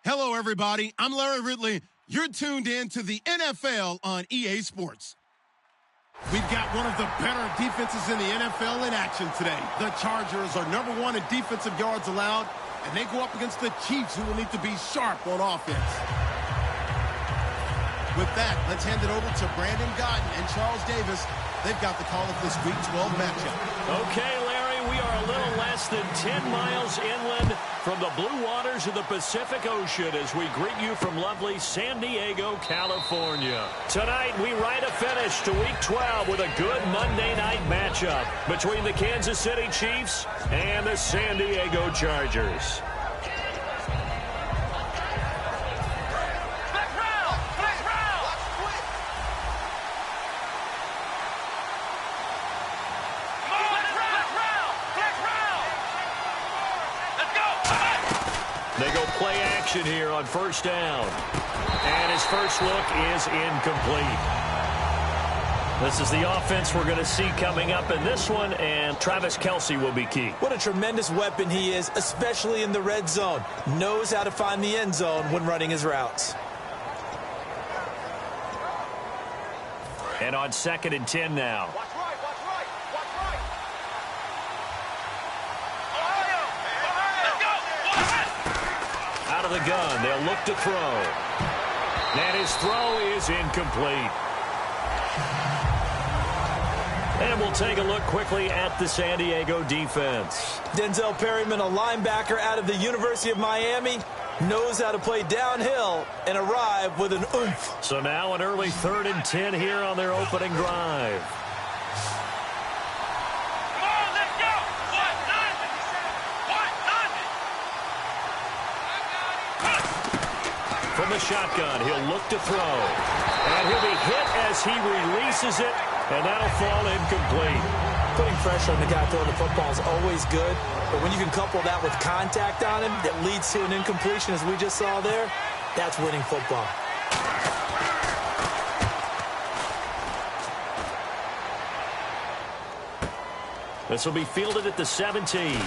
Hello, everybody. I'm Larry Ridley. You're tuned in to the NFL on EA Sports. We've got one of the better defenses in the NFL in action today. The Chargers are #1 in defensive yards allowed, and they go up against the Chiefs, who will need to be sharp on offense. With that, let's hand it over to Brandon Godden and Charles Davis. They've got the call of this Week 12 matchup. Okay, Larry, we are a little less than 10 miles inland from the blue waters of the Pacific Ocean as we greet you from lovely San Diego, California. Tonight, we write a finish to Week 12 with a good Monday night matchup between the Kansas City Chiefs and the San Diego Chargers. They go play action here on first down. And his first look is incomplete. This is the offense we're going to see coming up in this one, and Travis Kelce will be key. What a tremendous weapon he is, especially in the red zone. Knows how to find the end zone when running his routes. And on 2nd and 10 now. Out of the gun, they'll look to throw. And his throw is incomplete. And we'll take a look quickly at the San Diego defense. Denzel Perryman, a linebacker out of the University of Miami, knows how to play downhill and arrive with an oomph. So now an early 3rd and 10 here on their opening drive. From the shotgun, he'll look to throw. And he'll be hit as he releases it, and that'll fall incomplete. Putting pressure on the guy throwing the football is always good, but when you can couple that with contact on him that leads to an incompletion, as we just saw there, that's winning football. This will be fielded at the 17.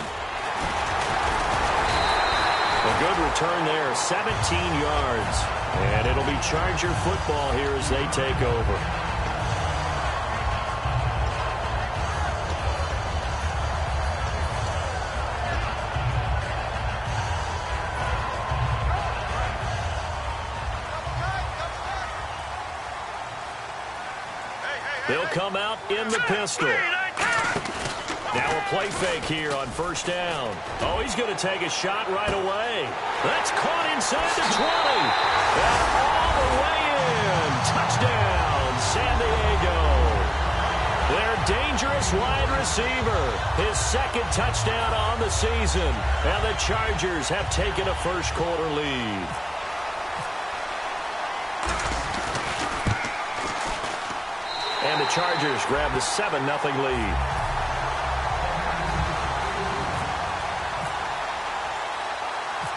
A good return there, 17 yards. And it'll be Charger football here as they take over. They'll come out in the pistol. Now a play fake here on first down. Oh, he's going to take a shot right away. That's caught inside the 20. And all the way in. Touchdown, San Diego. Their dangerous wide receiver. His 2nd touchdown on the season. And the Chargers have taken a first-quarter lead. And the Chargers grab the 7-0 lead.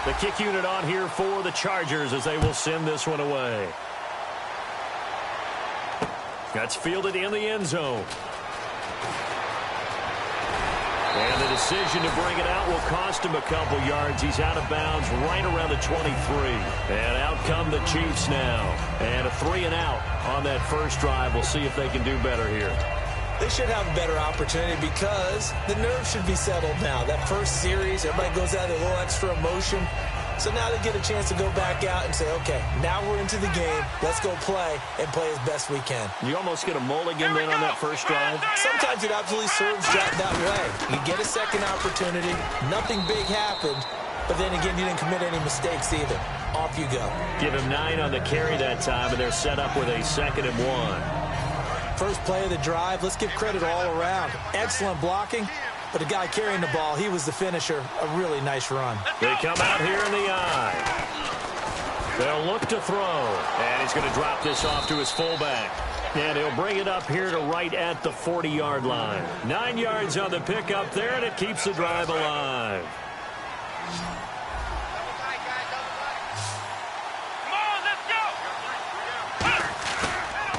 The kick unit on here for the Chargers as they will send this one away. That's fielded in the end zone. And the decision to bring it out will cost him a couple yards. He's out of bounds right around the 23. And out come the Chiefs now. And a 3-and-out on that first drive. We'll see if they can do better here. They should have a better opportunity because the nerves should be settled now. That first series, everybody goes out with a little extra emotion. So now they get a chance to go back out and say, okay, now we're into the game. Let's go play and play as best we can. You almost get a mulligan then on that first drive. Sometimes it absolutely serves that way. You get a second opportunity. Nothing big happened. But then again, you didn't commit any mistakes either. Off you go. Give him 9 on the carry that time, and they're set up with a 2nd and 1. First play of the drive, let's give credit all around. Excellent blocking, but the guy carrying the ball, he was the finisher. A really nice run. They come out here in the eye. They'll look to throw, and he's going to drop this off to his fullback. And he'll bring it up here to right at the 40-yard line. 9 yards on the pickup there, and it keeps the drive alive.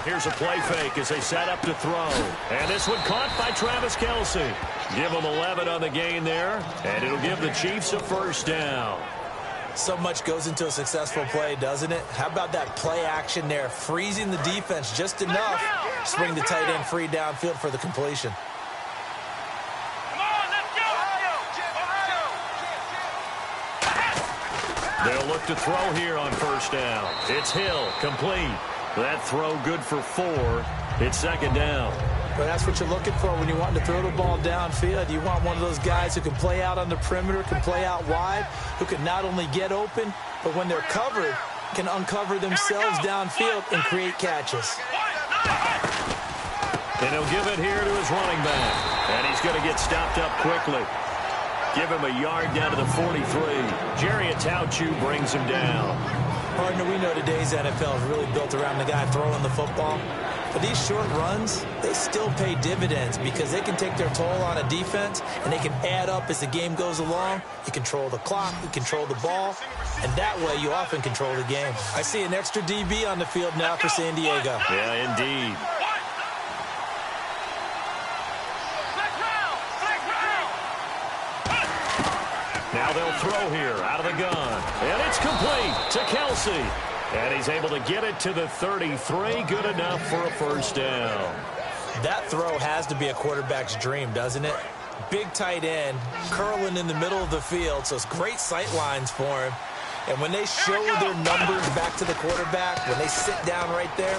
Here's a play fake as they set up to throw. And this one caught by Travis Kelce. Give them 11 on the gain there, and it'll give the Chiefs a first down. So much goes into a successful play, doesn't it? How about that play action there, freezing the defense just enough to bring the tight end free downfield for the completion. They'll look to throw here on first down. It's Hill, complete. That throw good for 4. It's second down. But that's what you're looking for when you want to throw the ball downfield. You want one of those guys who can play out on the perimeter, can play out wide, who can not only get open, but when they're covered, can uncover themselves downfield and create catches. And he'll give it here to his running back. And he's going to get stopped up quickly. Give him a yard down to the 43. Jerry Atauchu brings him down. Partner, we know today's NFL is really built around the guy throwing the football. But these short runs, they still pay dividends because they can take their toll on a defense, and they can add up as the game goes along. You control the clock, you control the ball, and that way you often control the game. I see an extra DB on the field now for San Diego. Yeah, indeed. Now they'll throw here out of the gun. And it's complete to Kelsey. And he's able to get it to the 33. Good enough for a first down. That throw has to be a quarterback's dream, doesn't it? Big tight end, curling in the middle of the field, so it's great sight lines for him. And when they show their numbers back to the quarterback, when they sit down right there,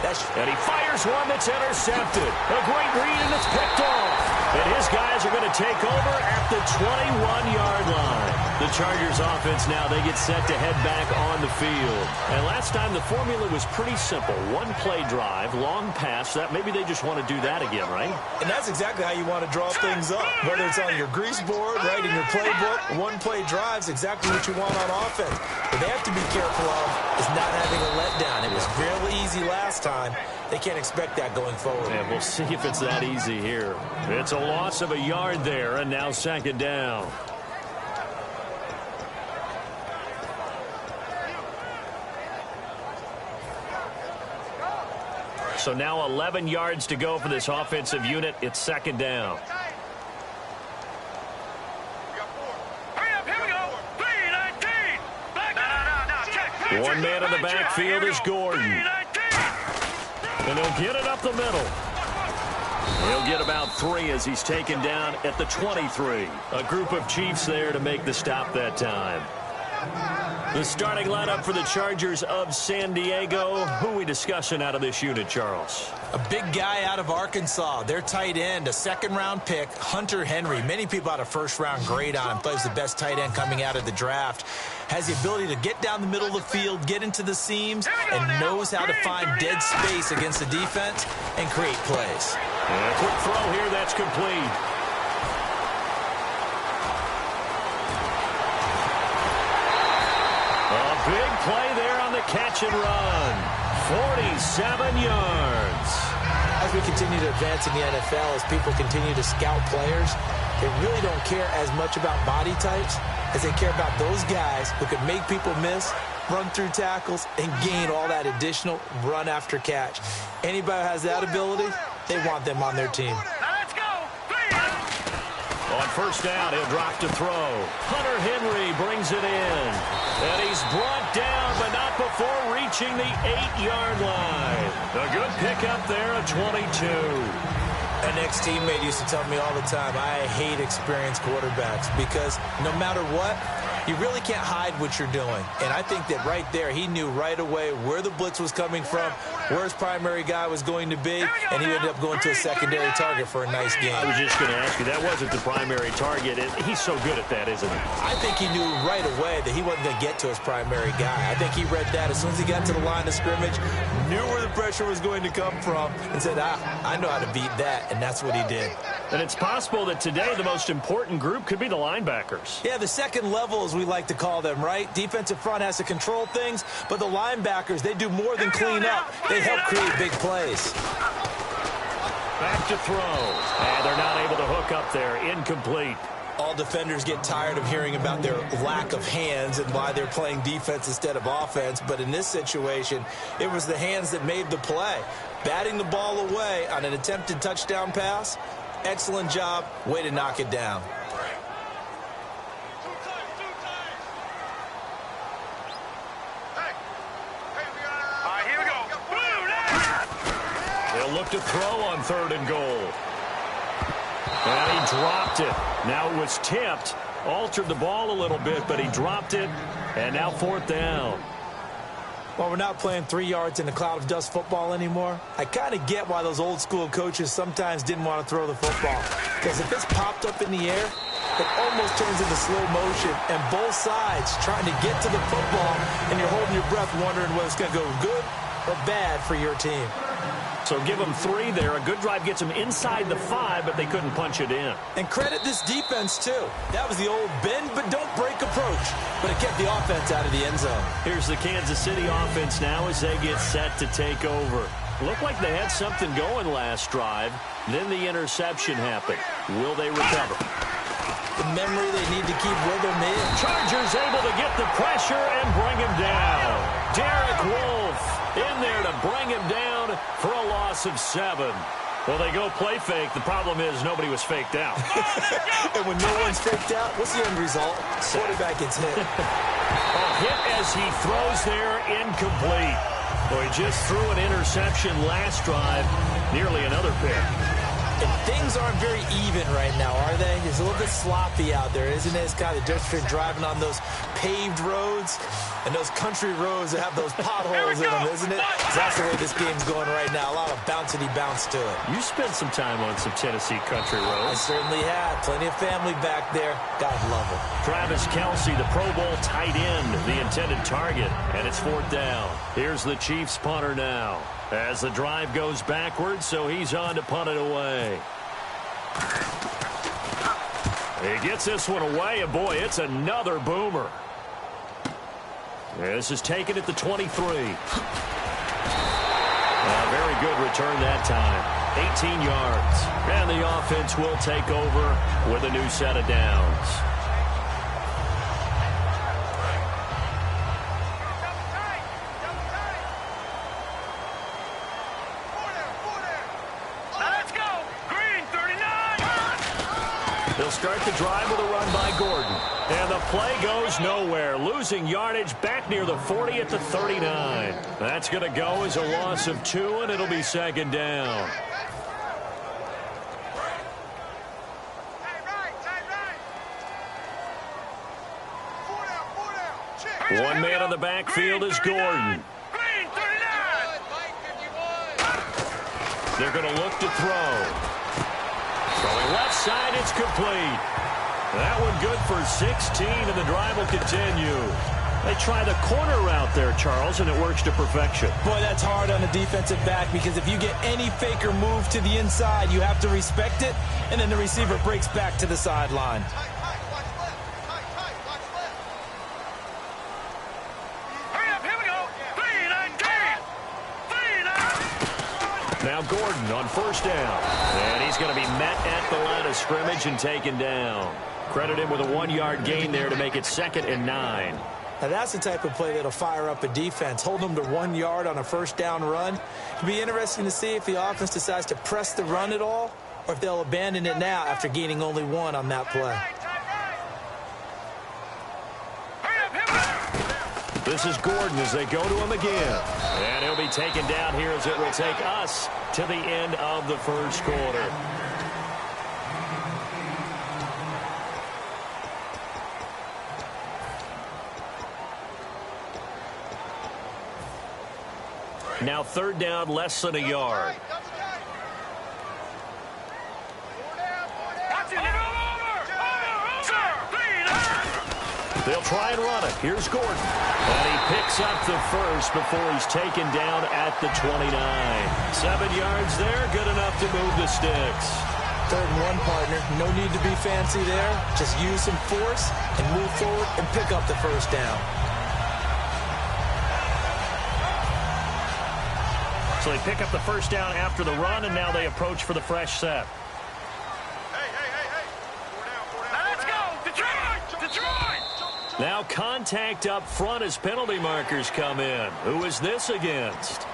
and he fires one that's intercepted. A great read, and it's picked off. And his guys are going to take over at the 21-yard line. The Chargers offense now, they get set to head back on the field. And last time the formula was pretty simple. One play drive, long pass. That maybe they just want to do that again, right? And that's exactly how you want to draw things up. Whether it's on your grease board, right, in your playbook, one play drive's exactly what you want on offense. What they have to be careful of is not having a letdown. It was fairly easy last time. They can't expect that going forward. And we'll see if it's that easy here. It's a loss of a yard there, and now second down. So now 11 yards to go for this offensive unit. It's second down. One man in the backfield is Gordon. And he'll get it up the middle. He'll get about 3 as he's taken down at the 23. A group of Chiefs there to make the stop that time. The starting lineup for the Chargers of San Diego. Who are we discussing out of this unit, Charles? A big guy out of Arkansas. Their tight end, a second-round pick, Hunter Henry. Many people had a first-round grade on him. Thought he was the best tight end coming out of the draft. Has the ability to get down the middle of the field, get into the seams, and knows how to find dead space against the defense and create plays. And a quick throw here, that's complete. A big play there on the catch and run. 47 yards. As we continue to advance in the NFL, as people continue to scout players, they really don't care as much about body types as they care about those guys who can make people miss, run through tackles, and gain all that additional run after catch. Anybody who has that ability, they want them on their team. On first down, he'll drop to throw. Hunter Henry brings it in. And he's brought down, but not before reaching the 8-yard line. A good pickup there, a 22. An ex-teammate used to tell me all the time, I hate experienced quarterbacks because no matter what, you really can't hide what you're doing. And I think that right there, he knew right away where the blitz was coming from, where his primary guy was going to be, and he ended up going to a secondary target for a nice game. I was just going to ask you, that wasn't the primary target. He's so good at that, isn't he? I think he knew right away that he wasn't going to get to his primary guy. I think he read that as soon as he got to the line of scrimmage, knew where the pressure was going to come from, and said, I know how to beat that, and that's what he did. And it's possible that today the most important group could be the linebackers. Yeah, the second level, as we like to call them, right? Defensive front has to control things, but the linebackers, they do more than clean up. They help create big plays. Back to throw. And they're not able to hook up there. Incomplete. All defenders get tired of hearing about their lack of hands and why they're playing defense instead of offense. But in this situation, it was the hands that made the play. Batting the ball away on an attempted touchdown pass. Excellent job. Way to knock it down. They'll look to throw on 3rd and goal. And he dropped it. Now it was tipped. Altered the ball a little bit, but he dropped it. And now 4th down. Well, we're not playing 3 yards in a cloud of dust football anymore. I kind of get why those old school coaches sometimes didn't want to throw the football. Because if it's popped up in the air, it almost turns into slow motion. And both sides trying to get to the football, and you're holding your breath wondering whether it's going to go good or bad for your team. So give them 3 there. A good drive gets them inside the 5, but they couldn't punch it in. And credit this defense, too. That was the old bend but don't break approach, but it kept the offense out of the end zone. Here's the Kansas City offense now as they get set to take over. Looked like they had something going last drive. Then the interception happened. Will they recover? The memory they need to keep with them in. Chargers able to get the pressure and bring him down. Derek Wolfe in there to bring him down for a loss of 7. Well, they go play fake. The problem is nobody was faked out. And when no one's faked out, what's the end result? Quarterback gets hit. A hit as he throws there, incomplete. Well, he just threw an interception last drive, nearly another pick. And things aren't very even right now, are they? It's a little bit sloppy out there, isn't it? It's kind of the difference between driving on those paved roads and those country roads that have those potholes in them, isn't it? That's the way this game's going right now. A lot of bouncy bounce to it. You spent some time on some Tennessee country roads. I certainly have. Plenty of family back there. God love them. Travis Kelce, the Pro Bowl tight end, the intended target, and it's 4th down. Here's the Chiefs punter now. As the drive goes backwards, so he's on to punt it away. He gets this one away, and boy, it's another boomer. This is taken at the 23. Very good return that time. 18 yards. And the offense will take over with a new set of downs. They'll start the drive with a run by Gordon. And the play goes nowhere. Losing yardage back near the 40 at the 39. That's going to go as a loss of 2, and it'll be 2nd down. One man on the backfield is Gordon. They're going to look to throw. Throwing left side, it's complete. That one good for 16, and the drive will continue. They try the corner route there, Charles, and it works to perfection. Boy, that's hard on a defensive back because if you get any fake or move to the inside, you have to respect it, and then the receiver breaks back to the sideline. Now Gordon on 1st down. And he's going to be met at the line of scrimmage and taken down. Credit him with a 1-yard gain there to make it 2nd and 9. Now that's the type of play that'll fire up a defense. Hold them to 1 yard on a 1st down run. It'll be interesting to see if the offense decides to press the run at all or if they'll abandon it now after gaining only 1 on that play. This is Gordon as they go to him again. And he'll be taken down here as it will take us to the end of the 1st quarter. Now 3rd down, less than a yard. They'll try and run it. Here's Gordon. And he picks up the 1st before he's taken down at the 29. 7 yards there, good enough to move the sticks. 3rd and 1, partner. No need to be fancy there. Just use some force and move forward and pick up the 1st down. So they pick up the 1st down after the run, and now they approach for the fresh set. Now contact up front as penalty markers come in. Who is this against?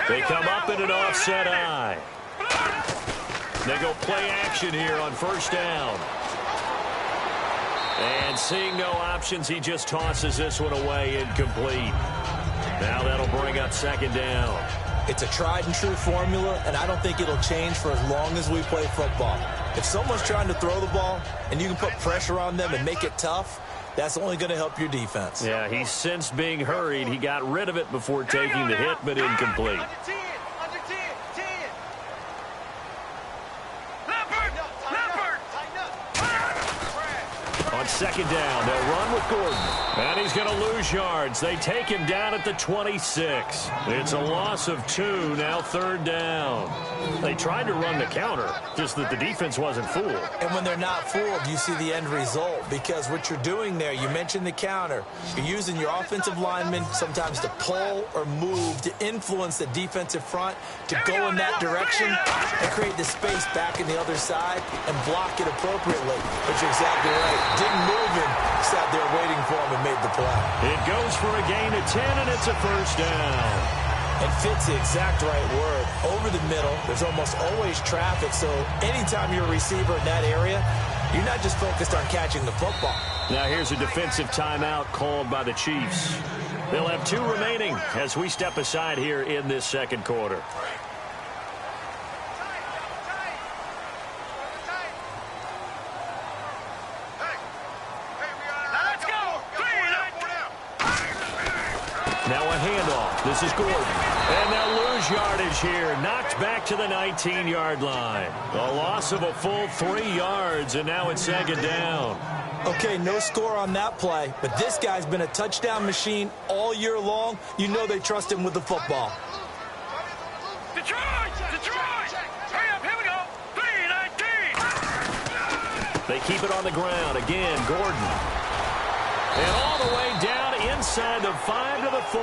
They come up in an offset eye. They go play action here on first down. And seeing no options, he just tosses this one away incomplete. Now that'll bring up second down. It's a tried-and-true formula, and I don't think it'll change for as long as we play football. If someone's trying to throw the ball and you can put pressure on them and make it tough, that's only going to help your defense. Yeah, he sensed being hurried. He got rid of it before taking the hit, but incomplete. On second down, they'll run with Gordon. And he's going to lose yards. They take him down at the 26. It's a loss of 2, now third down. They tried to run the counter, just that the defense wasn't fooled. And when they're not fooled, you see the end result, because what you're doing there, you mentioned the counter. You're using your offensive linemen sometimes to pull or move to influence the defensive front to go in that direction and create the space back in the other side and block it appropriately. But you're exactly right. Didn't move him, sat there waiting for him and made the play. It goes for a gain of 10, and it's a first down. And fit's the exact right word. Over the middle, there's almost always traffic, so anytime you're a receiver in that area, you're not just focused on catching the football. Now here's a defensive timeout called by the Chiefs. They'll have 2 remaining as we step aside here in this second quarter. Now a handoff. This is Gordon. And they'll lose yardage here. Knocked back to the 19-yard line. A loss of a full 3 yards, and now it's second down. Okay, no score on that play, but this guy's been a touchdown machine all year long. You know they trust him with the football. Detroit! Hurry up, here we go. 3-19. They keep it on the ground. Again, Gordon. And all the way down inside the 5 to the 4.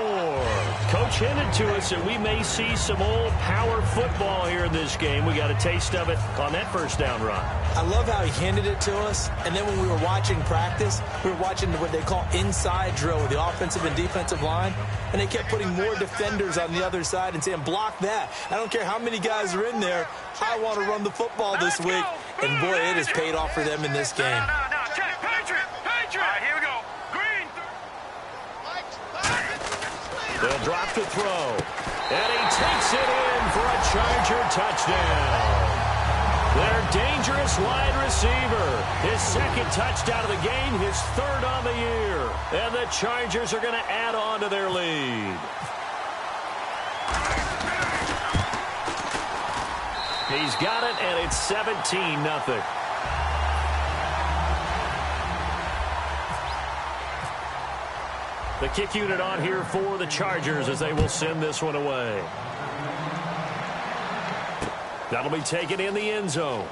Coach hinted to us that we may see some old power football here in this game. We got a taste of it on that first down run. I love how he handed it to us, and then when we were watching practice, we were watching what they call inside drill with the offensive and defensive line, and they kept putting more defenders on the other side and saying, block that. I don't care how many guys are in there. I want to run the football this week. And, boy, it has paid off for them in this game. No, check. Patriot. All right, here we go. Green. They'll drop to throw. And he takes it in for a Charger touchdown. Their dangerous wide receiver. His second touchdown of the game, his 3rd on the year. And the Chargers are going to add on to their lead. He's got it, and it's 17-0. The kick unit on here for the Chargers as they will send this one away. That'll be taken in the end zone.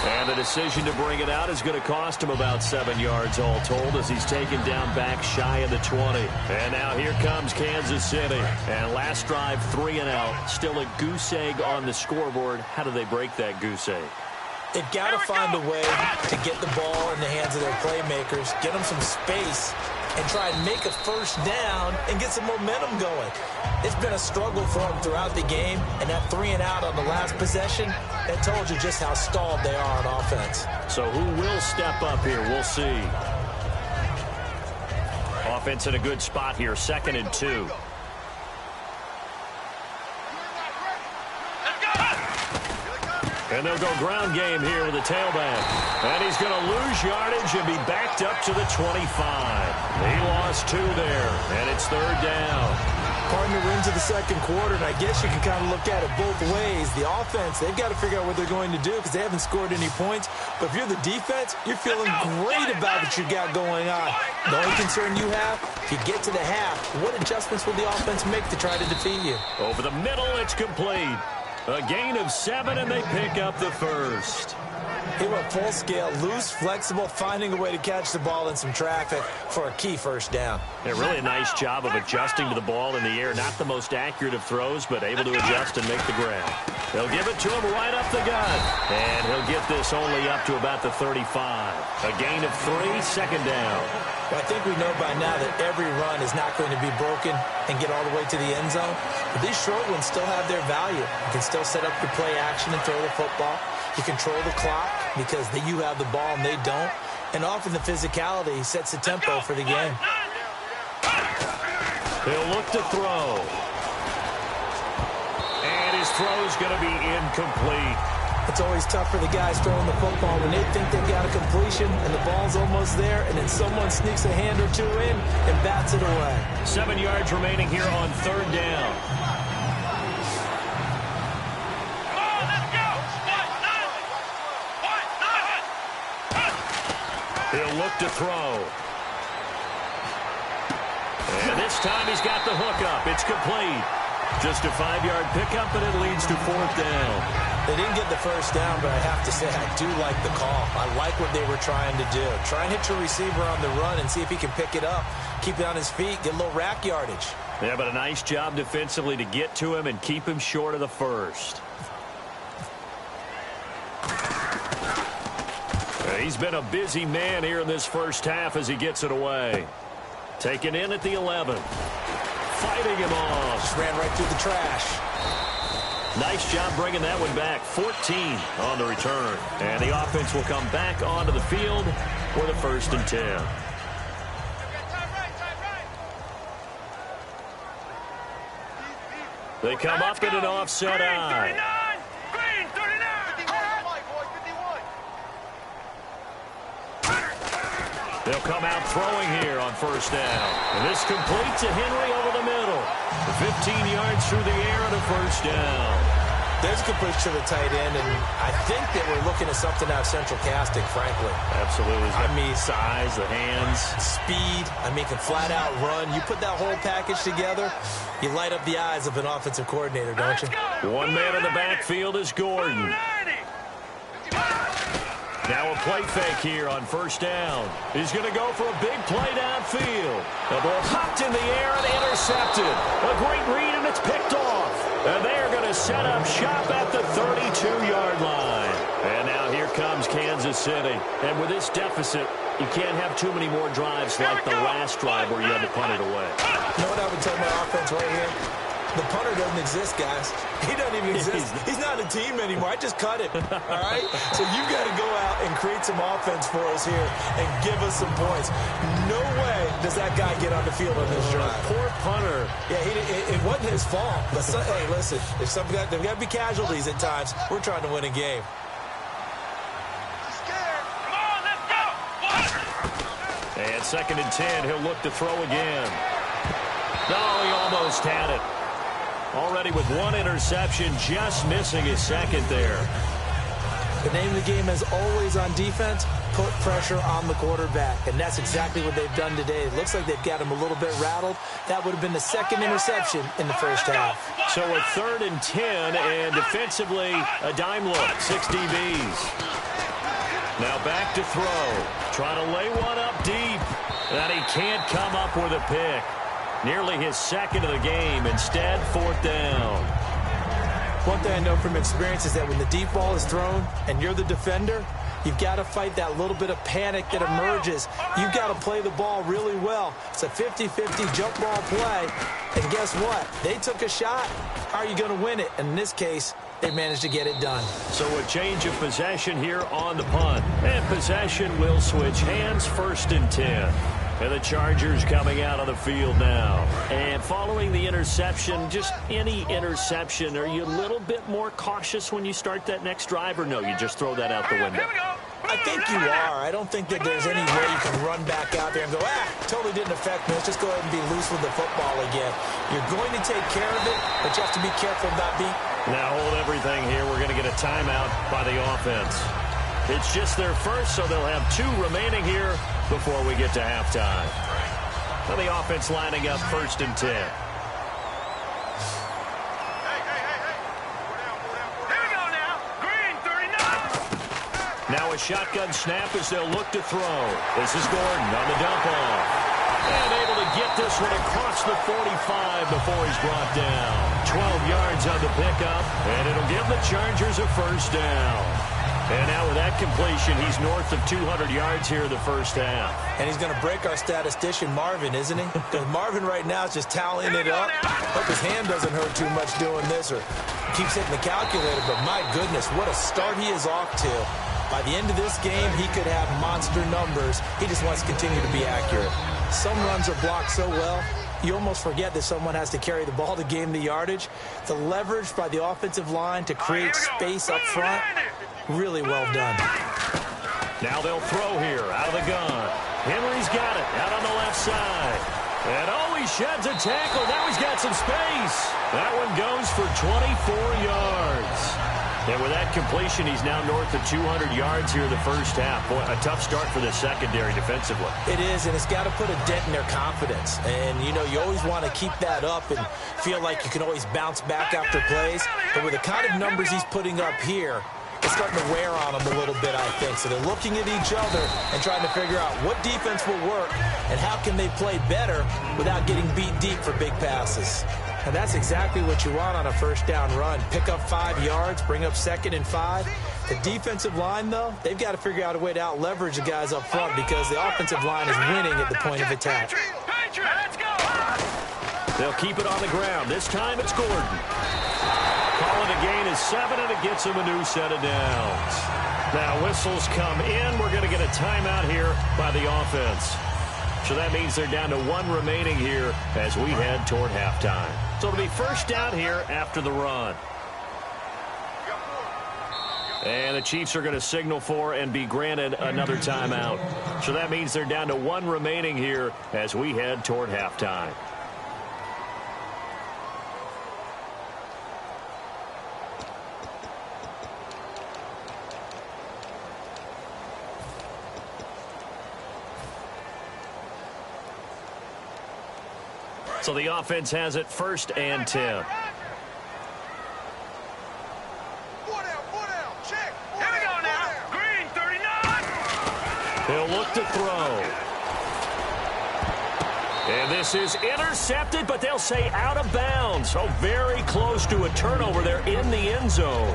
And the decision to bring it out is going to cost him about 7 yards all told as he's taken down back shy of the 20. And now here comes Kansas City. And last drive, 3 and out. Still a goose egg on the scoreboard. How do they break that goose egg? They've got to find a way to get the ball in the hands of their playmakers, get them some space, and try and make a first down and get some momentum going. It's been a struggle for them throughout the game, and that 3 and out on the last possession, that told you just how stalled they are on offense. So who will step up here? We'll see. Offense in a good spot here, 2nd and 2. And they'll go ground game here with the tailback. And he's going to lose yardage and be backed up to the 25. He lost 2 there, and it's 3rd down. Partner, we're into the second quarter, and I guess you can kind of look at it both ways. The offense, they've got to figure out what they're going to do because they haven't scored any points. But if you're the defense, you're feeling great about what you got going on. The only concern you have, if you get to the half, what adjustments will the offense make to try to defeat you? Over the middle, it's complete. A gain of 7, and they pick up the first. He went full scale, loose, flexible, finding a way to catch the ball in some traffic for a key first down. Yeah, really a nice job of adjusting to the ball in the air. Not the most accurate of throws, but able to adjust and make the grab. They'll give it to him right up the gut. And he'll get this only up to about the 35. A gain of 3, second down. Well, I think we know by now that every run is not going to be broken and get all the way to the end zone. But these short ones still have their value. You can still set up your play action and throw the football. You control the clock because you have the ball and they don't. And often the physicality sets the tempo for the game. He'll look to throw. And his throw's going to be incomplete. It's always tough for the guys throwing the football when they think they've got a completion and the ball's almost there, and then someone sneaks a hand or two in and bats it away. 7 yards remaining here on third down. He'll look to throw. And this time he's got the hook up. It's complete. Just a 5-yard pickup, and it leads to fourth down. They didn't get the first down, but I have to say I do like the call. I like what they were trying to do. Try and hit your receiver on the run and see if he can pick it up. Keep it on his feet, get a little rack yardage. Yeah, but a nice job defensively to get to him and keep him short of the first. He's been a busy man here in this first half as he gets it away. Taken in at the 11. Fighting him off. Just ran right through the trash. Nice job bringing that one back. 14 on the return. And the offense will come back onto the field for the 1st and 10. They come up in an offset eye. They'll come out throwing here on first down. And this completes to Henry over the middle. 15 yards through the air and a first down. There's a completion to the tight end, and I think that we're looking at something out of central casting, frankly. Absolutely. I mean, size, the hands. Speed. I mean, can flat out run. You put that whole package together, you light up the eyes of an offensive coordinator, don't you? One man in the backfield is Gordon. Now a play fake here on first down. He's going to go for a big play downfield. The ball popped in the air and intercepted. A great read, and it's picked off. And they're going to set up shop at the 32-yard line. And now here comes Kansas City. And with this deficit, you can't have too many more drives like the last drive where you had to punt it away. You know what I would tell my offense right here? The punter doesn't exist, guys. He doesn't even exist. He's not a team anymore. I just cut him, all right? So you've got to go out and create some offense for us here and give us some points. No way does that guy get on the field on this drive. Poor punter. Yeah, it wasn't his fault. But hey, listen, if there've got to be casualties at times. We're trying to win a game. And 2nd and 10, he'll look to throw again. No, he almost had it. Already with one interception, just missing his second there. The name of the game is always on defense, put pressure on the quarterback. And that's exactly what they've done today. It looks like they've got him a little bit rattled. That would have been the 2nd interception in the first half. So a 3rd and 10, and defensively, a dime look, 6 DBs. Now back to throw. Trying to lay one up deep. And he can't come up with a pick. Nearly his 2nd of the game. Instead, 4th down. One thing I know from experience is that when the deep ball is thrown and you're the defender, you've got to fight that little bit of panic that emerges. You've got to play the ball really well. It's a 50-50 jump ball play. And guess what? They took a shot. How are you going to win it? And in this case, they managed to get it done. So a change of possession here on the punt. And possession will switch hands, 1st and 10. And the Chargers coming out on the field now. And following the interception, just any interception, are you a little bit more cautious when you start that next drive, or no, you just throw that out the window? I think you are. I don't think that there's any way you can run back out there and go, totally didn't affect me. Let's just go ahead and be loose with the football again. You're going to take care of it, but you have to be careful about being. Now hold everything here. We're going to get a timeout by the offense. It's just their first, so they'll have 2 remaining here before we get to halftime. Now the offense lining up 1st and 10. Here we go now. Green, 39. Now a shotgun snap as they'll look to throw. This is Gordon on the dump off. And able to get this one across past the 45 before he's brought down. 12 yards on the pickup, and it'll give the Chargers a first down. And now with that completion, he's north of 200 yards here in the first half. And he's going to break our statistician, Marvin, isn't he? Because Marvin right now is just tallying it up. Hope his hand doesn't hurt too much doing this or keeps hitting the calculator. But my goodness, what a start he is off to. By the end of this game, he could have monster numbers. He just wants to continue to be accurate. Some runs are blocked so well, you almost forget that someone has to carry the ball to gain the yardage. The leverage by the offensive line to create space up front, really well done. Now they'll throw here out of the gun. Henry's got it out on the left side. And oh, he sheds a tackle. Now he's got some space. That one goes for 24 yards. And with that completion, he's now north of 200 yards here in the first half. Boy, a tough start for the secondary defensively. It is, and it's got to put a dent in their confidence. And, you know, you always want to keep that up and feel like you can always bounce back after plays. But with the kind of numbers he's putting up here, it's starting to wear on them a little bit, I think. So they're looking at each other and trying to figure out what defense will work and how can they play better without getting beat deep for big passes. And that's exactly what you want on a first down run. Pick up 5 yards, bring up 2nd and 5. The defensive line, though, they've got to figure out a way to out-leverage the guys up front because the offensive line is winning at the point of attack. Let's go. They'll keep it on the ground. This time it's Gordon. Calling a gain is 7, and it gets him a new set of downs. Now whistles come in. We're going to get a timeout here by the offense. So that means they're down to 1 remaining here as we head toward halftime. So it'll be first down here after the run. And the Chiefs are going to signal for and be granted another timeout. So that means they're down to 1 remaining here as we head toward halftime. So the offense has it 1st and 10. He'll look to throw. And this is intercepted, but they'll say out of bounds. So very close to a turnover there in the end zone.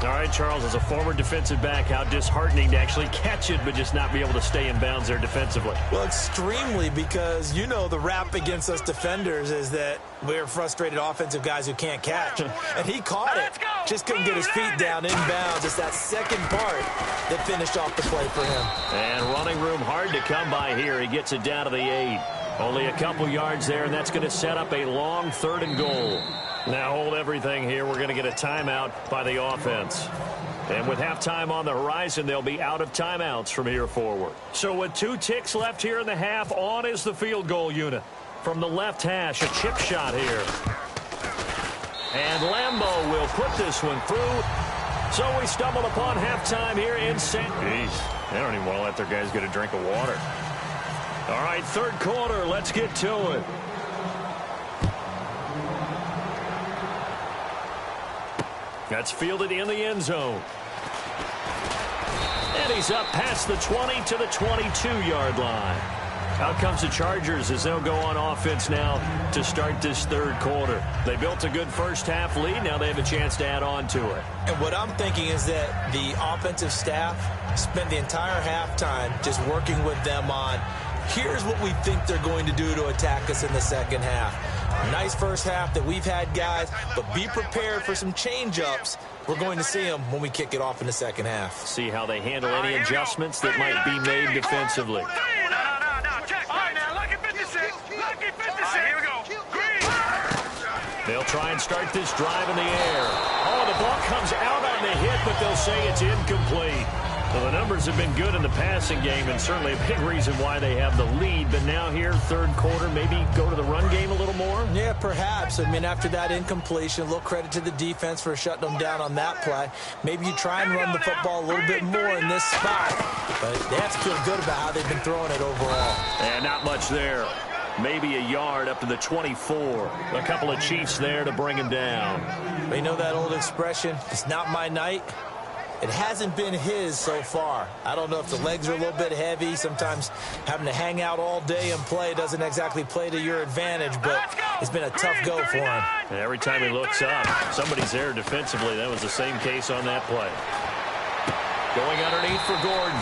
All right, Charles, as a former defensive back, how disheartening to actually catch it, but just not be able to stay in bounds there defensively. Well, extremely, because, you know, the rap against us defenders is that we're frustrated offensive guys who can't catch. And he caught it. Just couldn't get his feet down in bounds. It's that second part that finished off the play for him. And running room hard to come by here. He gets it down to the 8. Only a couple yards there, and that's going to set up a long 3rd and goal. Now hold everything here. We're going to get a timeout by the offense. And with halftime on the horizon, they'll be out of timeouts from here forward. So with 2 ticks left here in the half, on is the field goal unit. From the left hash, a chip shot here. And Lambeau will put this one through. So we stumbled upon halftime here in St. Jeez, they don't even want to let their guys get a drink of water. All right, 3rd quarter, let's get to it. That's fielded in the end zone. And he's up past the 20 to the 22-yard line. Out comes the Chargers as they'll go on offense now to start this 3rd quarter. They built a good first half lead. Now they have a chance to add on to it. And what I'm thinking is that the offensive staff spent the entire halftime just working with them on, here's what we think they're going to do to attack us in the second half. Nice first half that we've had, guys, but be prepared for some change-ups. We're going to see them when we kick it off in the second half. See how they handle any adjustments that might be made defensively. They'll try and start this drive in the air. Oh, the ball comes out on the hit, but they'll say it's incomplete. Well, the numbers have been good in the passing game, and certainly a big reason why they have the lead. But now here, 3rd quarter, maybe go to the run game a little more? Yeah, perhaps. I mean, after that incompletion, a little credit to the defense for shutting them down on that play. Maybe you try and run the football a little bit more in this spot. But they have to feel good about how they've been throwing it overall. And not much there. Maybe a yard up to the 24. A couple of Chiefs there to bring him down. But you know that old expression, it's not my night. It hasn't been his so far. I don't know if the legs are a little bit heavy. Sometimes having to hang out all day and play doesn't exactly play to your advantage, but it's been a tough go for him. And every time he looks up, somebody's there defensively. That was the same case on that play. Going underneath for Gordon.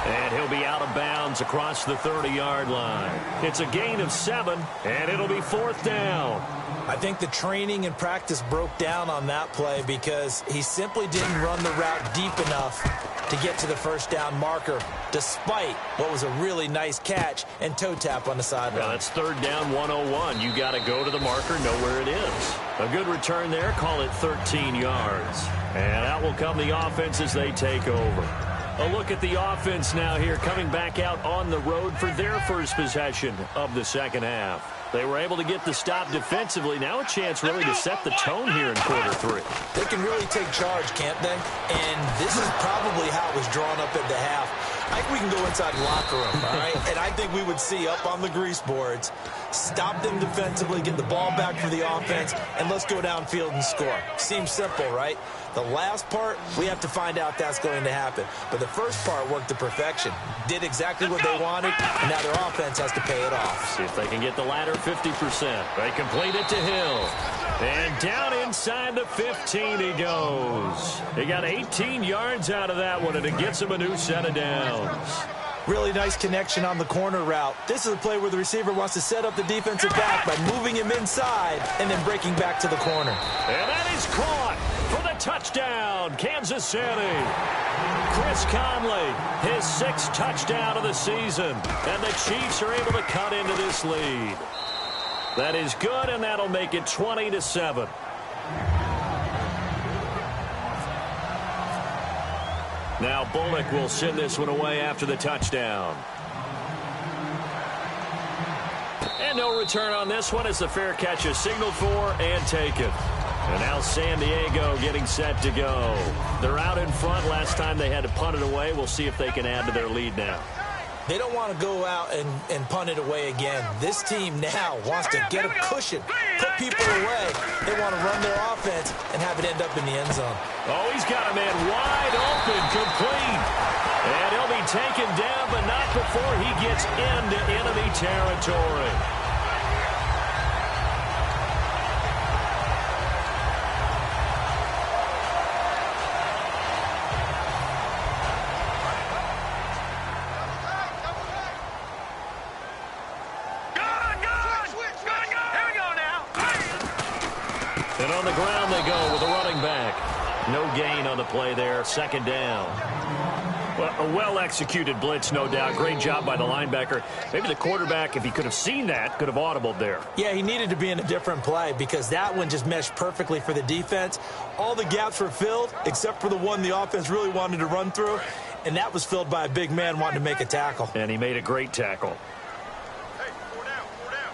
And he'll be out of bounds across the 30-yard line. It's a gain of 7, and it'll be 4th down. I think the training and practice broke down on that play because he simply didn't run the route deep enough to get to the first down marker, despite what was a really nice catch and toe tap on the sideline. Yeah, that's 3rd down 101. You got to go to the marker, know where it is. A good return there, call it 13 yards. And out will come the offense as they take over. A look at the offense now here, coming back out on the road for their first possession of the second half. They were able to get the stop defensively. Now a chance really to set the tone here in quarter 3. They can really take charge, can't they? And this is probably how it was drawn up at the half. I think we can go inside the locker room, all right? And I think we would see up on the grease boards, stop them defensively, get the ball back for the offense, and let's go downfield and score. Seems simple, right? The last part, we have to find out that's going to happen. But the first part worked to perfection. Did exactly what they wanted, and now their offense has to pay it off. See if they can get the latter 50%. They complete it to Hill. And down inside the 15 he goes. He got 18 yards out of that one, and it gets him a new set of downs. Really nice connection on the corner route. This is a play where the receiver wants to set up the defensive back by moving him inside and then breaking back to the corner. And that is caught for the touchdown, Kansas City. Chris Conley, his 6th touchdown of the season. And the Chiefs are able to cut into this lead. That is good, and that'll make it 20-7. Now Bullock will send this one away after the touchdown. And no return on this one as the fair catch is signaled for and taken. And now San Diego getting set to go. They're out in front. Last time they had to punt it away. We'll see if they can add to their lead now. They don't want to go out and punt it away again. This team now wants to get a cushion, put people away. They want to run their offense and have it end up in the end zone. Oh, he's got a man wide open, complete. And he'll be taken down, but not before he gets into enemy territory. And on the ground they go with a running back. No gain on the play there. 2nd down. Well, a well-executed blitz, no doubt. Great job by the linebacker. Maybe the quarterback, if he could have seen that, could have audibled there. Yeah, he needed to be in a different play because that one just meshed perfectly for the defense. All the gaps were filled except for the one the offense really wanted to run through, and that was filled by a big man wanting to make a tackle. And he made a great tackle. Hey, 4 down, 4 down.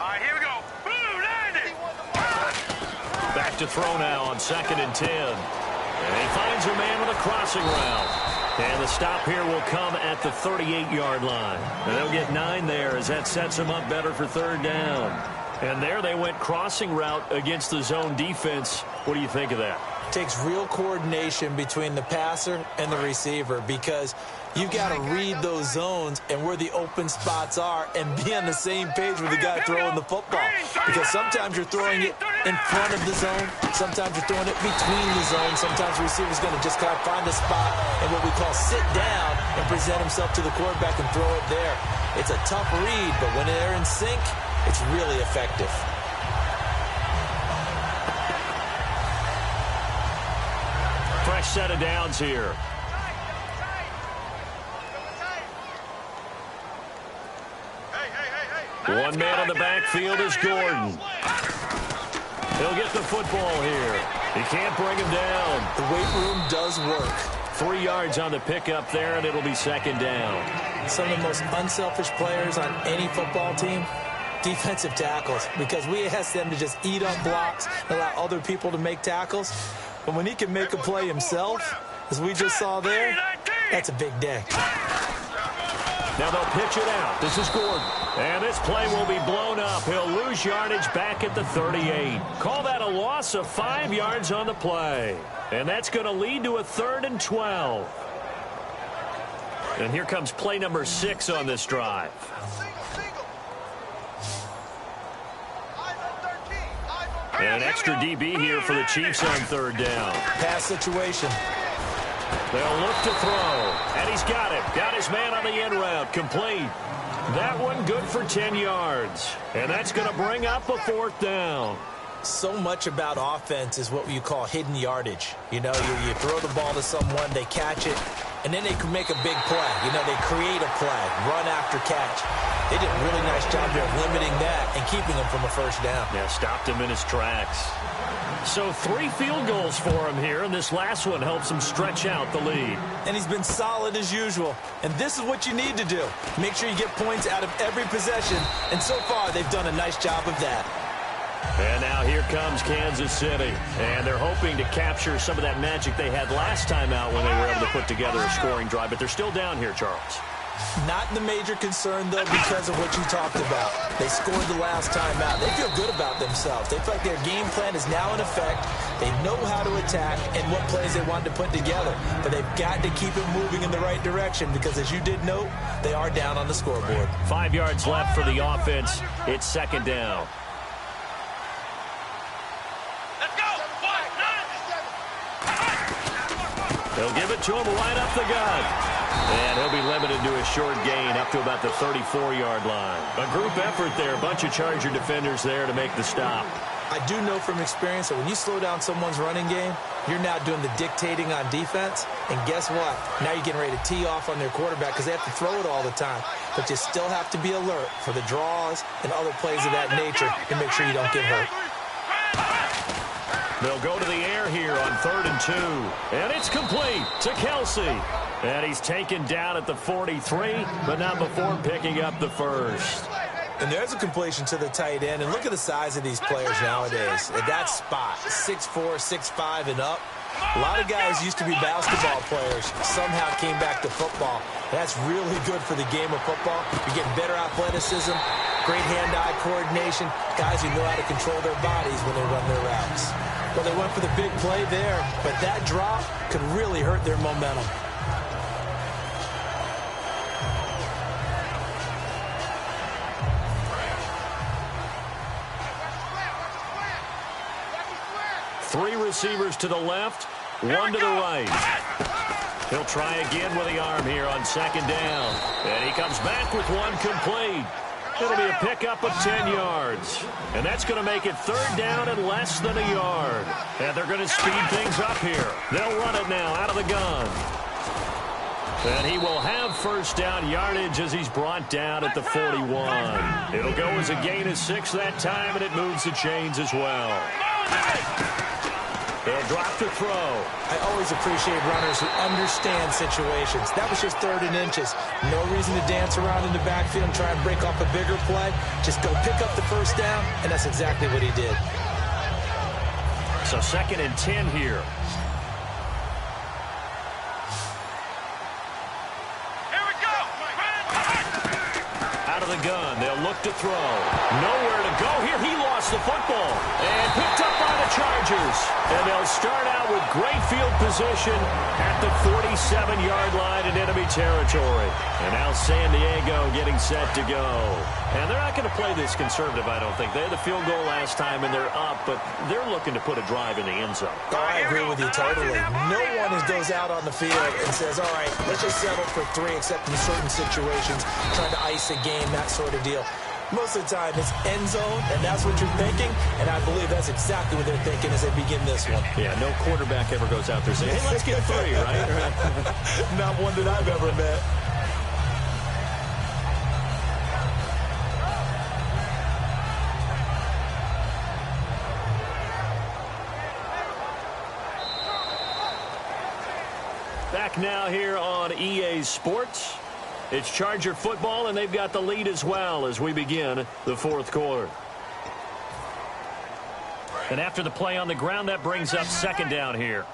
All right, here we go. Boom, land it. Back to throw now on 2nd and 10. And he finds a man with a crossing route. And the stop here will come at the 38-yard line. And they'll get 9 there as that sets them up better for 3rd down. And there they went crossing route against the zone defense. What do you think of that? Takes real coordination between the passer and the receiver because you've got to read those zones and where the open spots are and be on the same page with the guy throwing the football. Because sometimes you're throwing it in front of the zone. Sometimes you're throwing it between the zones. Sometimes the receiver's going to just kind of find a spot and what we call sit down and present himself to the quarterback and throw it there. It's a tough read, but when they're in sync, it's really effective. Fresh set of downs here. One man on the backfield is Gordon. He'll get the football here. He can't bring him down. The weight room does work. 3 yards on the pickup there, and it'll be 2nd down. Some of the most unselfish players on any football team, defensive tackles, because we ask them to just eat up blocks and allow other people to make tackles. But when he can make a play himself, as we just saw there, that's a big day. Now they'll pitch it out. This is Gordon. And this play will be blown up. He'll lose yardage back at the 38. Call that a loss of 5 yards on the play. And that's going to lead to a 3rd and 12. And here comes play number 6 on this drive. And an extra DB here for the Chiefs on 3rd down. Pass situation. They'll look to throw. And he's got it. Got his man on the in route. Complete. That one good for 10 yards. And that's going to bring up a 4th down. So much about offense is what you call hidden yardage. You know, you throw the ball to someone, they catch it, and then they can make a big play. You know, they create a play, run after catch. They did a really nice job there of limiting that and keeping him from a 1st down. Yeah, stopped him in his tracks. So 3 field goals for him here, and this last one helps him stretch out the lead. And he's been solid as usual. And this is what you need to do. Make sure you get points out of every possession. And so far, they've done a nice job of that. And now here comes Kansas City. And they're hoping to capture some of that magic they had last time out when they were able to put together a scoring drive. But they're still down here, Charles. Not the major concern, though, because of what you talked about. They scored the last time out. They feel good about themselves. They feel like their game plan is now in effect. They know how to attack and what plays they want to put together. But they've got to keep it moving in the right direction because, as you did note, they are down on the scoreboard. 5 yards left for the offense. It's 2nd down. They'll give it to him right up the gut. And he'll be limited to a short gain up to about the 34-yard line. A group effort there. A bunch of Charger defenders there to make the stop. I do know from experience that when you slow down someone's running game, you're now doing the dictating on defense. And guess what? Now you're getting ready to tee off on their quarterback because they have to throw it all the time. But you still have to be alert for the draws and other plays of that nature and make sure you don't get hurt. They'll go to the air here on 3rd and 2. And it's complete to Kelsey. And he's taken down at the 43, but not before picking up the 1st. And there's a completion to the tight end. And look at the size of these players nowadays. At that spot, 6'4", 6'5", and up. A lot of guys used to be basketball players, somehow came back to football. That's really good for the game of football. You're getting better athleticism, great hand-eye coordination, guys who know how to control their bodies when they run their routes. Well, they went for the big play there, but that drop could really hurt their momentum. Three receivers to the left, one to the right. He'll try again with the arm here on 2nd down. And he comes back with one complete. It'll be a pickup of 10 yards. And that's going to make it 3rd down and less than a yard. And they're going to speed things up here. They'll run it now out of the gun. And he will have 1st down yardage as he's brought down at the 41. It'll go as a gain of 6 that time, and it moves the chains as well. They'll drop to throw. I always appreciate runners who understand situations. That was just 3rd and inches. No reason to dance around in the backfield and try and break off a bigger play. Just go pick up the 1st down, and that's exactly what he did. So 2nd and 10 here. Out of the gun, they'll look to throw. Nowhere to go here. He lost the football and picked up by the Chargers. And they'll start out with great field position at the 47-yard line in enemy territory. And now San Diego getting set to go. And they're not going to play this conservative, I don't think. They had the field goal last time, and they're up, but they're looking to put a drive in the end zone. Oh, I agree with you totally. No one goes out on the field and says, all right, let's just settle for 3, except in certain situations, trying to ice a game, that sort of deal. Most of the time, it's end zone, and that's what you're thinking, and I believe that's exactly what they're thinking as they begin this one. Yeah, no quarterback ever goes out there saying, hey, let's get 3, right? Not one that I've ever met. Back now here on EA Sports. It's Charger football, and they've got the lead as well as we begin the 4th quarter. And after the play on the ground, that brings up 2nd down here.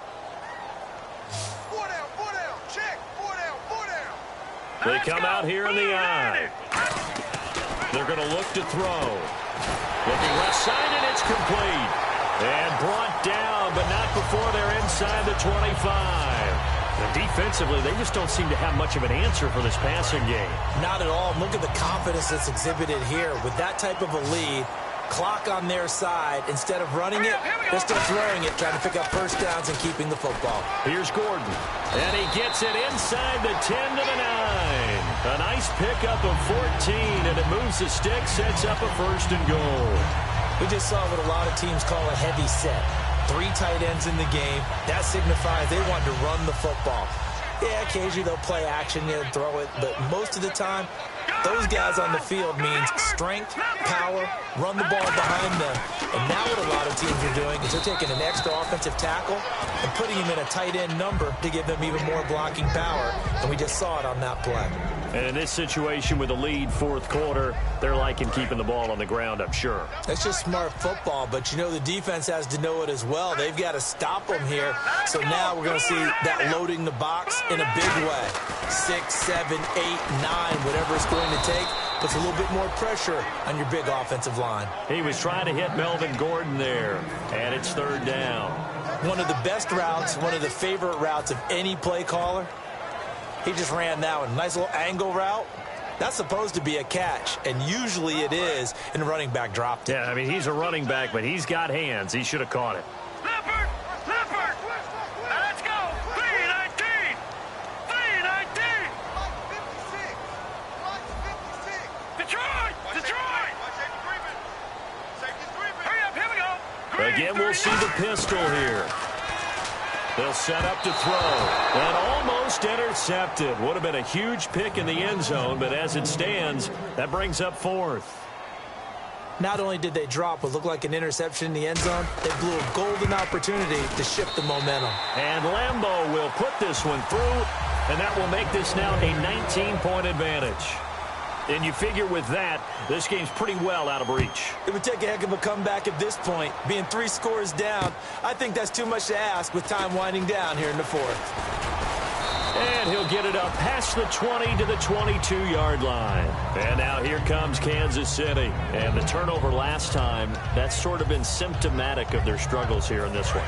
4 down, check, 4 down. They come out here in the I. They're going to look to throw. Looking left side, and it's complete. And brought down, but not before they're inside the 25. And defensively, they just don't seem to have much of an answer for this passing game. Not at all. Look at the confidence that's exhibited here. With that type of a lead, clock on their side, instead of running it, they're still throwing it, trying to pick up first downs and keeping the football. Here's Gordon. And he gets it inside the 10 to the 9. A nice pickup of 14, and it moves the stick, sets up a first and goal. We just saw what a lot of teams call a heavy set. 3 tight ends in the game. That signifies they want to run the football. Yeah, occasionally they'll play action and throw it, but most of the time, those guys on the field means strength, power, run the ball behind them. And now what a lot of teams are doing is they're taking an extra offensive tackle and putting him in a tight end number to give them even more blocking power. And we just saw it on that play. And in this situation with a lead fourth quarter, they're liking keeping the ball on the ground, I'm sure. That's just smart football, but you know the defense has to know it as well. They've got to stop them here. So now we're going to see that loading the box in a big way. 6, 7, 8, 9, whatever it's going to take, puts a little bit more pressure on your big offensive line. He was trying to hit Melvin Gordon there, and it's third down. One of the best routes, one of the favorite routes of any play caller. He just ran that one. Nice little angle route. That's supposed to be a catch, and usually it is, and the running back dropped it. Yeah, I mean, he's a running back, but he's got hands. He should have caught it. Leopard! Leopard! Now let's go! 319! 319! Detroit! Detroit! Hurry up, here we go! Again, we'll see the pistol here. They'll set up to throw. And almost intercepted. Would have been a huge pick in the end zone, but as it stands, that brings up fourth. Not only did they drop what looked like an interception in the end zone, they blew a golden opportunity to shift the momentum. And Lambeau will put this one through, and that will make this now a 19-point advantage. And you figure with that, this game's pretty well out of reach. It would take a heck of a comeback at this point. Being 3 scores down, I think that's too much to ask with time winding down here in the fourth. And he'll get it up past the 20 to the 22-yard line. And now here comes Kansas City. And the turnover last time, that's sort of been symptomatic of their struggles here in this one.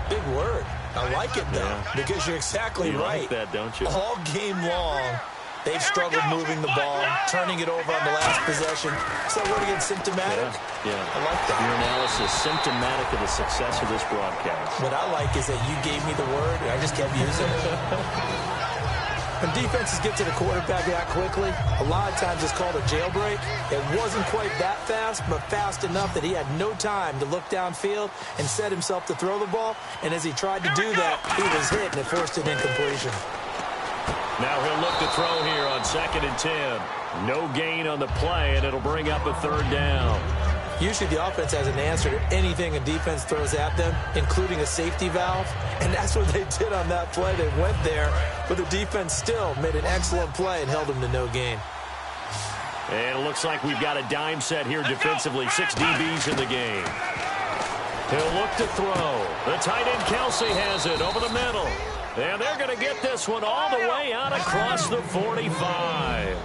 Big word. I like it, though, because you're exactly right. You like that, don't you? All game long, they've struggled moving the ball, turning it over on the last possession. So we're going to get symptomatic? Yeah. I like that. Your analysis, symptomatic of the success of this broadcast. What I like is that you gave me the word, and I just kept using it. When defenses get to the quarterback that quickly, a lot of times it's called a jailbreak. It wasn't quite that fast, but fast enough that he had no time to look downfield and set himself to throw the ball. And as he tried to do that, he was hit, and it forced an incompletion. Now he'll look to throw here on 2nd and 10. No gain on the play, and it'll bring up a third down. Usually the offense has an answer to anything a defense throws at them, including a safety valve. And that's what they did on that play. They went there, but the defense still made an excellent play and held them to no gain. And it looks like we've got a dime set here defensively. 6 DBs in the game. He'll look to throw. The tight end Kelsey has it over the middle. And they're going to get this one all the way out across the 45.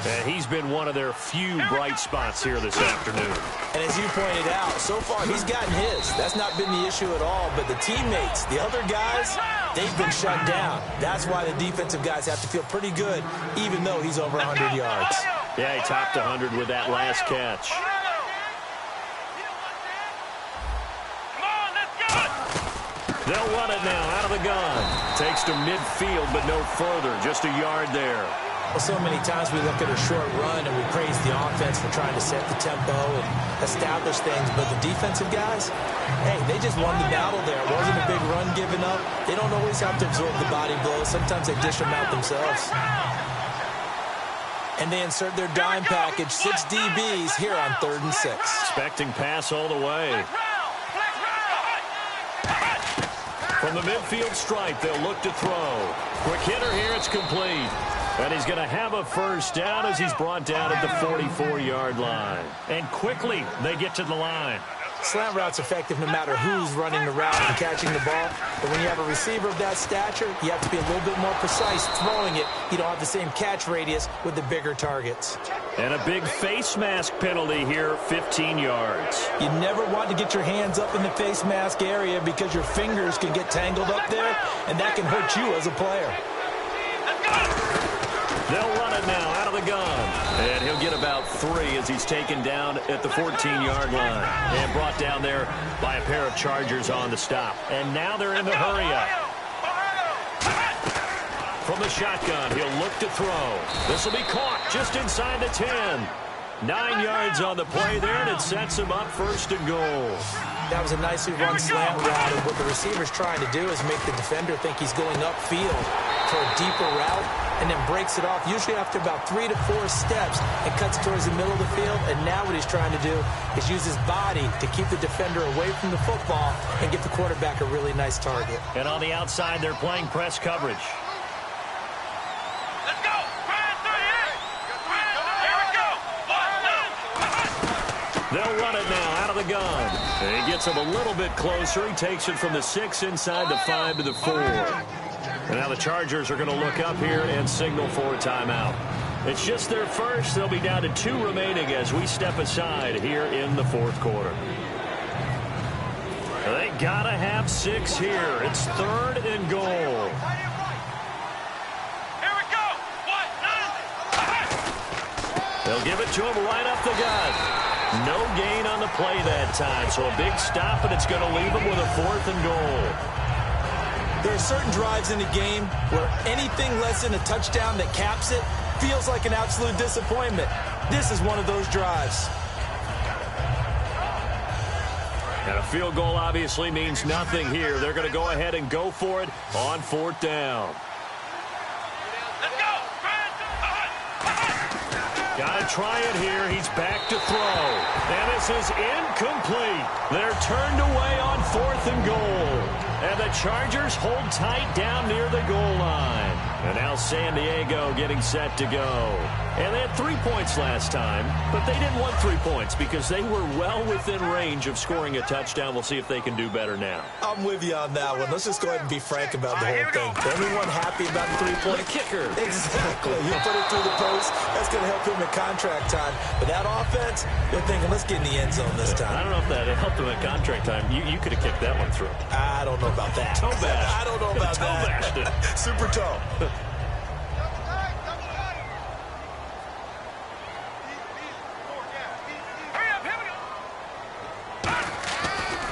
And he's been one of their few bright spots here this afternoon. And as you pointed out, so far he's gotten his. That's not been the issue at all. But the teammates, the other guys, they've been shut down. That's why the defensive guys have to feel pretty good, even though he's over 100 yards. Yeah, he topped 100 with that last catch. They'll run it now out of the gun. Takes to midfield, but no further. Just a yard there. Well, so many times we look at a short run and we praise the offense for trying to set the tempo and establish things. But the defensive guys, hey, they just won the battle there. It wasn't a big run given up. They don't always have to absorb the body blows. Sometimes they dish them out themselves. And they insert their dime package, 6 DBs here on 3rd and 6. Expecting pass all the way. From the midfield stripe, they'll look to throw. Quick hitter here, it's complete. And he's going to have a first down as he's brought down at the 44-yard line. And quickly, they get to the line. Slant route's effective no matter who's running the route and catching the ball. But when you have a receiver of that stature, you have to be a little bit more precise throwing it. You don't have the same catch radius with the bigger targets. And a big face mask penalty here, 15 yards. You never want to get your hands up in the face mask area because your fingers can get tangled up there, and that can hurt you as a player. They'll run it now out of the gun. And he'll get about 3 as he's taken down at the 14-yard line. And brought down there by a pair of Chargers on the stop. And now they're in the hurry-up. From the shotgun, he'll look to throw. This will be caught just inside the 10. 9 yards on the play there, and it sets him up 1st and goal. That was a nicely run slant route, and what the receiver's trying to do is make the defender think he's going upfield for a deeper route, and then breaks it off, usually after about 3 to 4 steps, and cuts towards the middle of the field. And now what he's trying to do is use his body to keep the defender away from the football and get the quarterback a really nice target. And on the outside, they're playing press coverage. They'll run it now out of the gun. And he gets him a little bit closer. He takes it from the 6 inside the 5 to the 4. And now the Chargers are going to look up here and signal for a timeout. It's just their first. They'll be down to 2 remaining as we step aside here in the 4th quarter. They got to have 6 here. It's 3rd and goal. Here we go. They'll give it to him right up the gut. No gain on the play that time, so a big stop, and it's going to leave him with a 4th and goal. There are certain drives in the game where anything less than a touchdown that caps it feels like an absolute disappointment. This is one of those drives. And a field goal obviously means nothing here. They're going to go ahead and go for it on 4th down. Got to try it here. He's back to throw. And this is incomplete. They're turned away on 4th and goal. And the Chargers hold tight down near the goal line. And now San Diego getting set to go. And they had 3 points last time, but they didn't want 3 points because they were well within range of scoring a touchdown. We'll see if they can do better now. I'm with you on that one. Let's just go ahead and be frank about the whole thing. Anyone happy about the 3-point? The kicker. Exactly. You put it through the post. That's going to help him in contract time. But that offense, they're thinking, let's get in the end zone this time. I don't know if that helped him at contract time. You could have kicked that one through. I don't know about that. Toe bash. I don't know about toe that. Bashed it. Super toe.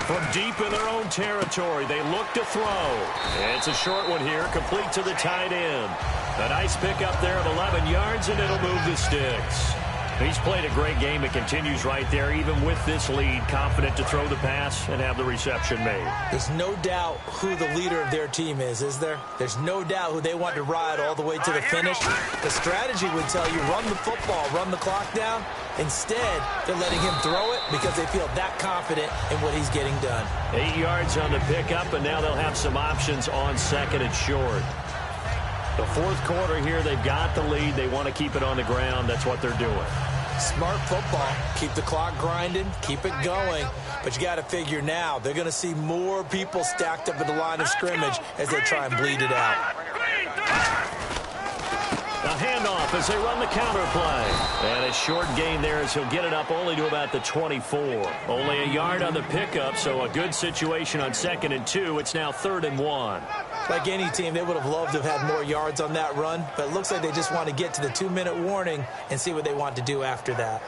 From deep in their own territory, they look to throw. It's a short one here, complete to the tight end. A nice pickup there of 11 yards, and it'll move the sticks. He's played a great game. It continues right there, even with this lead, confident to throw the pass and have the reception made. There's no doubt who the leader of their team is there? There's no doubt who they want to ride all the way to the finish. The strategy would tell you, run the football, run the clock down. Instead, they're letting him throw it because they feel that confident in what he's getting done. 8 yards on the pickup, and now they'll have some options on 2nd and short. The 4th quarter here, they've got the lead. They want to keep it on the ground. That's what they're doing. Smart football. Keep the clock grinding. Keep it going. But you got to figure now, they're going to see more people stacked up at the line of scrimmage as they try and bleed it out. A handoff as they run the counter play. And a short gain there as he'll get it up only to about the 24. Only a yard on the pickup, so a good situation on 2nd and 2. It's now 3rd and 1. Like any team, they would have loved to have had more yards on that run, but it looks like they just want to get to the 2-minute warning and see what they want to do after that.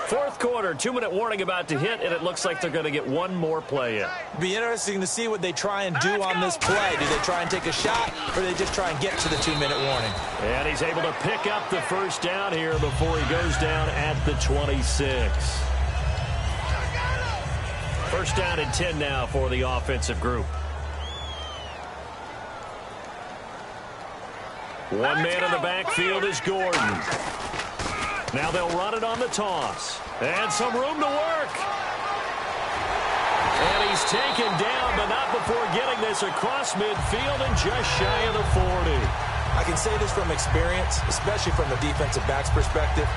4th quarter, 2-minute warning about to hit, and it looks like they're going to get one more play in. Be interesting to see what they try and do on this play. Do they try and take a shot, or do they just try and get to the 2-minute warning? And he's able to pick up the 1st down here before he goes down at the 26. 1st down and 10 now for the offensive group. One man in the backfield is Gordon. Now they'll run it on the toss. And some room to work. And he's taken down, but not before getting this across midfield and just shy of the 40. I can say this from experience, especially from the defensive back's perspective.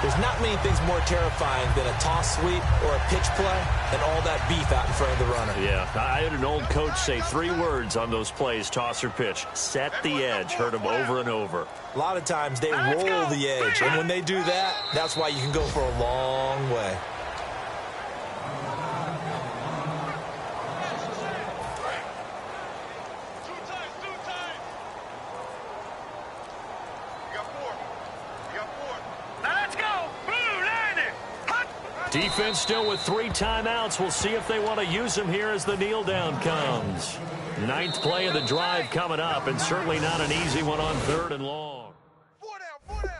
There's not many things more terrifying than a toss sweep or a pitch play and all that beef out in front of the runner. Yeah, I had an old coach say 3 words on those plays, toss or pitch. Set the edge. Heard him over and over. A lot of times they roll the edge, and when they do that, that's why you can go for a long way. Defense still with 3 timeouts. We'll see if they want to use them here as the kneel down comes. 9th play of the drive coming up, and certainly not an easy one on 3rd and long. 4 down, 4 down.